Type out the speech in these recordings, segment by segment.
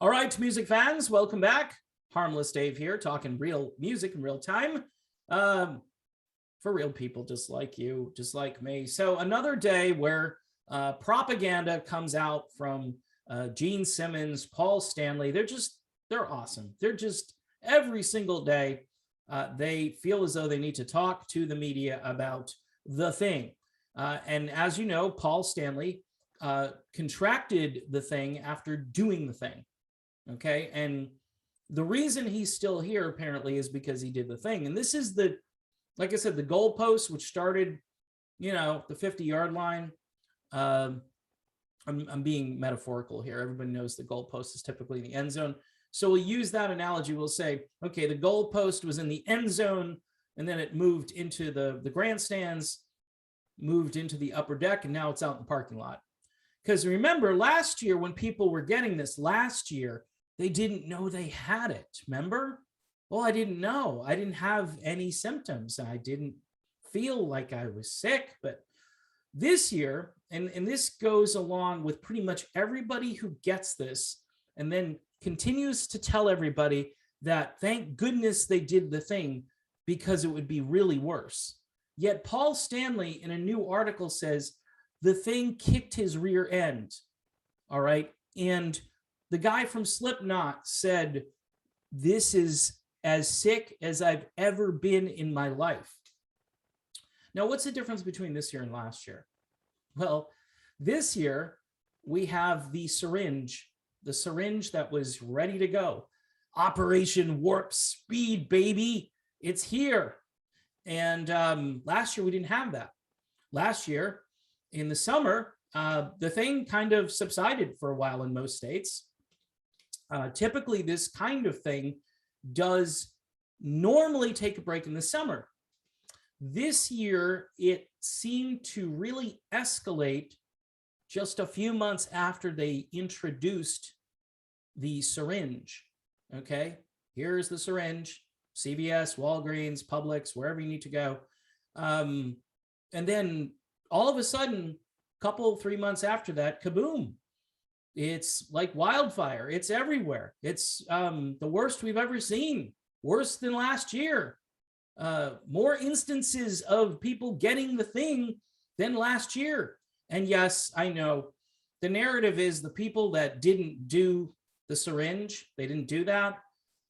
All right, music fans, welcome back. Harmless Dave here, talking real music in real time for real people just like you, just like me. So another day where propaganda comes out from Gene Simmons, Paul Stanley. They're awesome. They're just every single day they feel as though they need to talk to the media about the thing. And as you know, Paul Stanley contracted the thing after doing the thing. Okay. And the reason he's still here apparently is because he did the thing. And this is like I said, the goalpost, which started, the 50-yard line. I'm being metaphorical here. Everybody knows the goalpost is typically the end zone. So we'll use that analogy. We'll say, okay, the goalpost was in the end zone, and then it moved into the grandstands, moved into the upper deck, and now it's out in the parking lot. Because remember, last year when people were getting this they didn't know they had it. Remember? Well, I didn't know. I didn't have any symptoms. I didn't feel like I was sick. But this year, and this goes along with pretty much everybody who gets this and then continues to tell everybody that thank goodness they did the thing because it would be really worse. Yet Paul Stanley in a new article says the thing kicked his rear end. All right. And the guy from Slipknot said, this is as sick as I've ever been in my life. Now, what's the difference between this year and last year? Well, this year we have the syringe that was ready to go. Operation Warp Speed, baby. It's here. And last year we didn't have that. Last year in the summer, the thing kind of subsided for a while in most states. Typically, this kind of thing does normally take a break in the summer. This year, it seemed to really escalate just a few months after they introduced the syringe. Okay, here's the syringe, CVS, Walgreens, Publix, wherever you need to go. And then all of a sudden, couple, 3 months after that, kaboom. It's like wildfire. It's everywhere. It's the worst we've ever seen, worse than last year. More instances of people getting the thing than last year. And yes, I know the narrative is the people that didn't do the syringe, they didn't do that.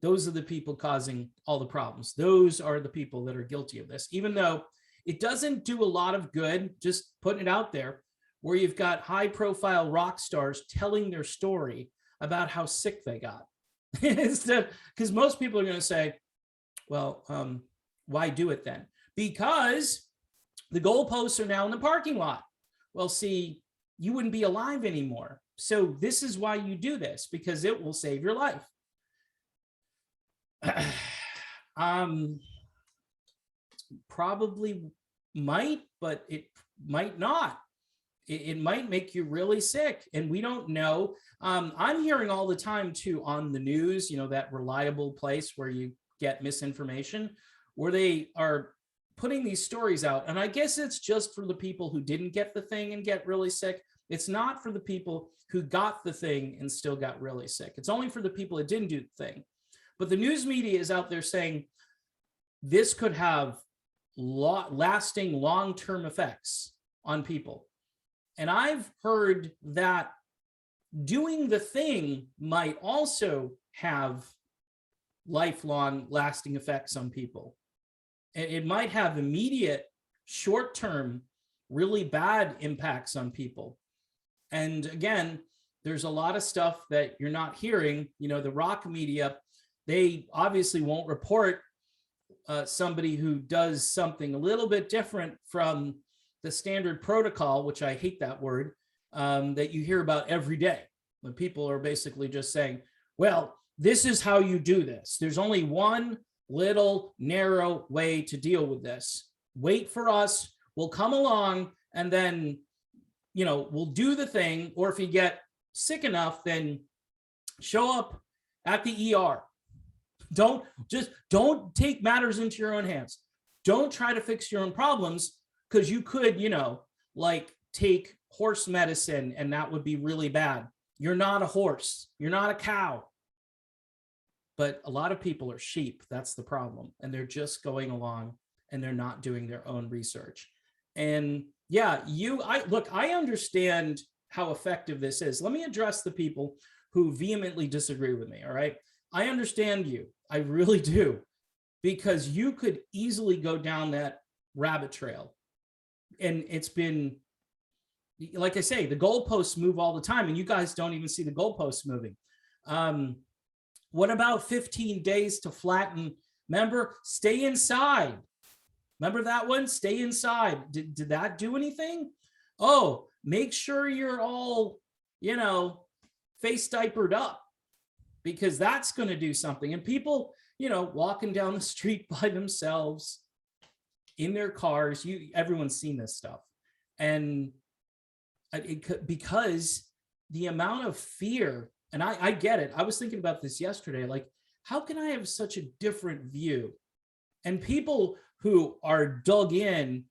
Those are the people causing all the problems. Those are the people that are guilty of this, even though it doesn't do a lot of good, just putting it out there, where you've got high profile rock stars telling their story about how sick they got. Because most people are going to say, well, why do it then? Because the goalposts are now in the parking lot. Well, see, you wouldn't be alive anymore. So this is why you do this, because it will save your life. Probably might, but it might not. It might make you really sick, and we don't know. I'm hearing all the time too on the news, that reliable place where you get misinformation, where they are putting these stories out. And I guess it's just for the people who didn't get the thing and get really sick. It's not for the people who got the thing and still got really sick. It's only for the people that didn't do the thing. But the news media is out there saying this could have lasting long-term effects on people. And I've heard that doing the thing might also have lifelong lasting effects on people. It might have immediate, short-term, really bad impacts on people. And again, there's a lot of stuff that you're not hearing. The rock media, they obviously won't report somebody who does something a little bit different from the standard protocol, which I hate that word, that you hear about every day, when people are basically just saying, well, this is how you do this. There's only one little narrow way to deal with this. Wait for us. We'll come along and then, we'll do the thing. Or if you get sick enough, then show up at the ER. Don't take matters into your own hands. Don't try to fix your own problems, because you could, take horse medicine and that would be really bad. You're not a horse. You're not a cow. But a lot of people are sheep. That's the problem. And they're just going along and they're not doing their own research. And yeah, I understand how effective this is. Let me address the people who vehemently disagree with me. All right. I understand you. I really do, because you could easily go down that rabbit trail. And it's been, like I say, the goalposts move all the time, and you guys don't even see the goalposts moving. What about 15 days to flatten? Remember, stay inside. Remember that one? Stay inside. Did that do anything? Oh, make sure you're all, face diapered up, because that's going to do something. And people, walking down the street by themselves in their cars, everyone's seen this stuff. And because the amount of fear, and I get it. I was thinking about this yesterday. Like, how can I have such a different view? And people who are dug in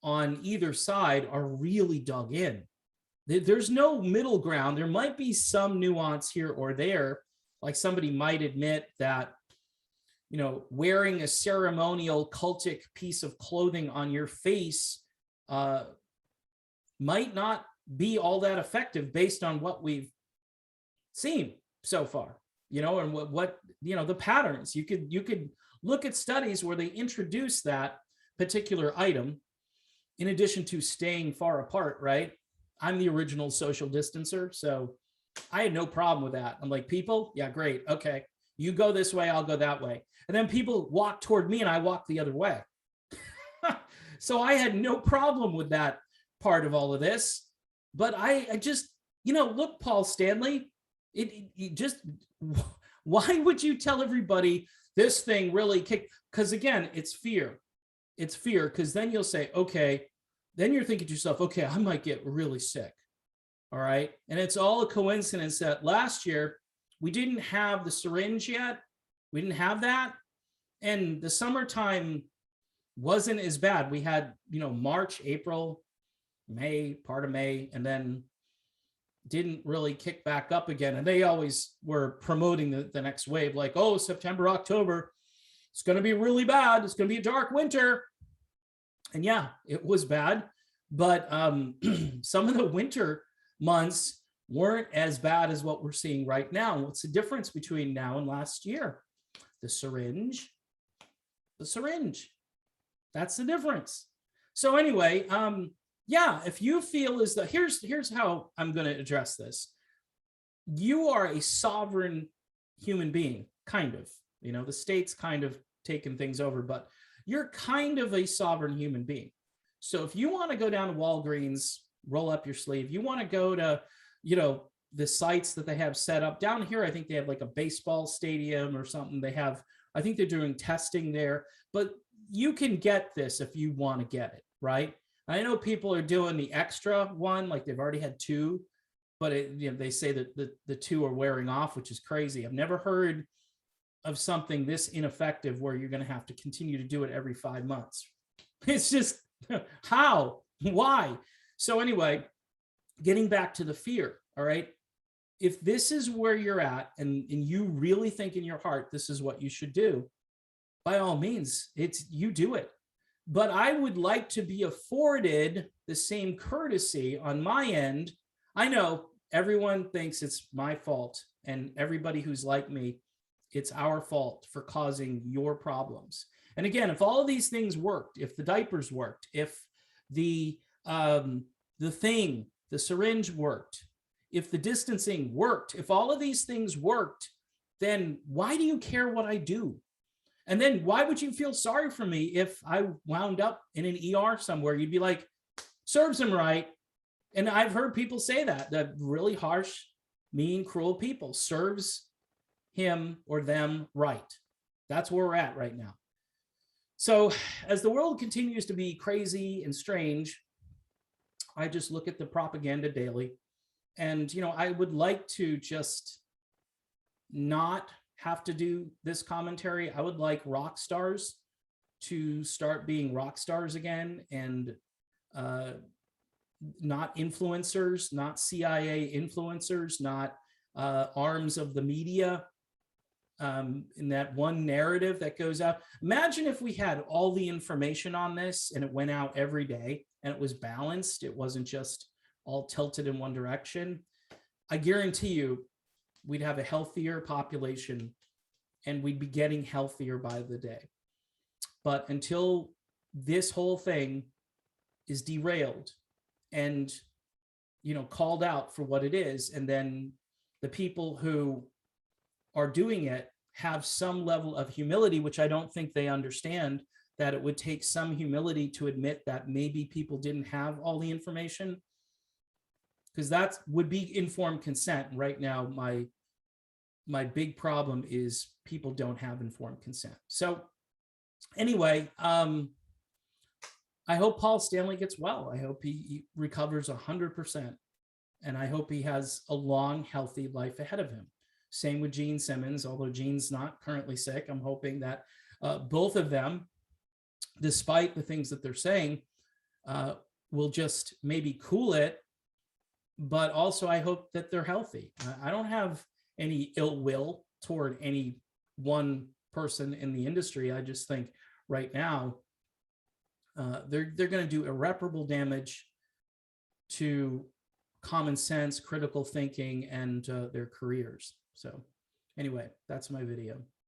on either side are really dug in. There's no middle ground. There might be some nuance here or there. Like somebody might admit that, wearing a ceremonial cultic piece of clothing on your face might not be all that effective based on what we've seen so far, and what the patterns. You could look at studies where they introduce that particular item in addition to staying far apart, right? I'm the original social distancer, so I had no problem with that. I'm like, people, yeah, great. Okay. You go this way, I'll go that way. And then people walk toward me and I walk the other way. So I had no problem with that part of all of this. But I just, look, Paul Stanley, it just, why would you tell everybody this thing really kicked? Because again, it's fear. It's fear, because then you'll say, okay, then you're thinking to yourself, okay, I might get really sick. All right. And it's all a coincidence that last year we didn't have the syringe yet. We didn't have that. And the summertime wasn't as bad. We had, March, April, May, part of May, and then didn't really kick back up again. And they always were promoting the next wave, like, oh, September, October, it's going to be really bad. It's going to be a dark winter. And yeah, it was bad. But some of the winter months weren't as bad as what we're seeing right now. What's the difference between now and last year? The syringe. That's the difference. So anyway, yeah, if you feel as though, here's how I'm going to address this. You are a sovereign human being, kind of. The state's kind of taken things over, but you're kind of a sovereign human being. So if you want to go down to Walgreens, roll up your sleeve, you want to go to, the sites that they have set up down here. I think they have like a baseball stadium or something. I think they're doing testing there, but you can get this if you want to get it, right? I know people are doing the extra one, like they've already had two, but they say that the two are wearing off, which is crazy. I've never heard of something this ineffective where you're going to have to continue to do it every 5 months. It's just, how? Why? So anyway, getting back to the fear, all right? If this is where you're at and you really think in your heart this is what you should do, by all means, you do it. But I would like to be afforded the same courtesy on my end. I know everyone thinks it's my fault, and everybody who's like me, it's our fault for causing your problems. And again, if all of these things worked, if the diapers worked, if the syringe worked, if the distancing worked, if all of these things worked, then why do you care what I do? And then why would you feel sorry for me if I wound up in an ER somewhere? You'd be like, serves him right. And I've heard people say that really harsh, mean, cruel people, serves him or them right. That's where we're at right now. So as the world continues to be crazy and strange, I just look at the propaganda daily. And, I would like to just not have to do this commentary. I would like rock stars to start being rock stars again and not influencers, not CIA influencers, not arms of the media, in that one narrative that goes out. Imagine if we had all the information on this and it went out every day and it was balanced. It wasn't just all tilted in one direction. I guarantee you we'd have a healthier population and we'd be getting healthier by the day. But until this whole thing is derailed and, you know, called out for what it is, and then the people who are doing it have some level of humility, which I don't think they understand, that it would take some humility to admit that maybe people didn't have all the information, because that would be informed consent. Right now, my big problem is people don't have informed consent. So anyway, I hope Paul Stanley gets well. I hope he recovers 100%. And I hope he has a long, healthy life ahead of him. Same with Gene Simmons, although Gene's not currently sick. I'm hoping that both of them, despite the things that they're saying, will just maybe cool it. But also, I hope that they're healthy. I don't have any ill will toward any one person in the industry. I just think right now, they're going to do irreparable damage to common sense, critical thinking, and their careers. So anyway, that's my video.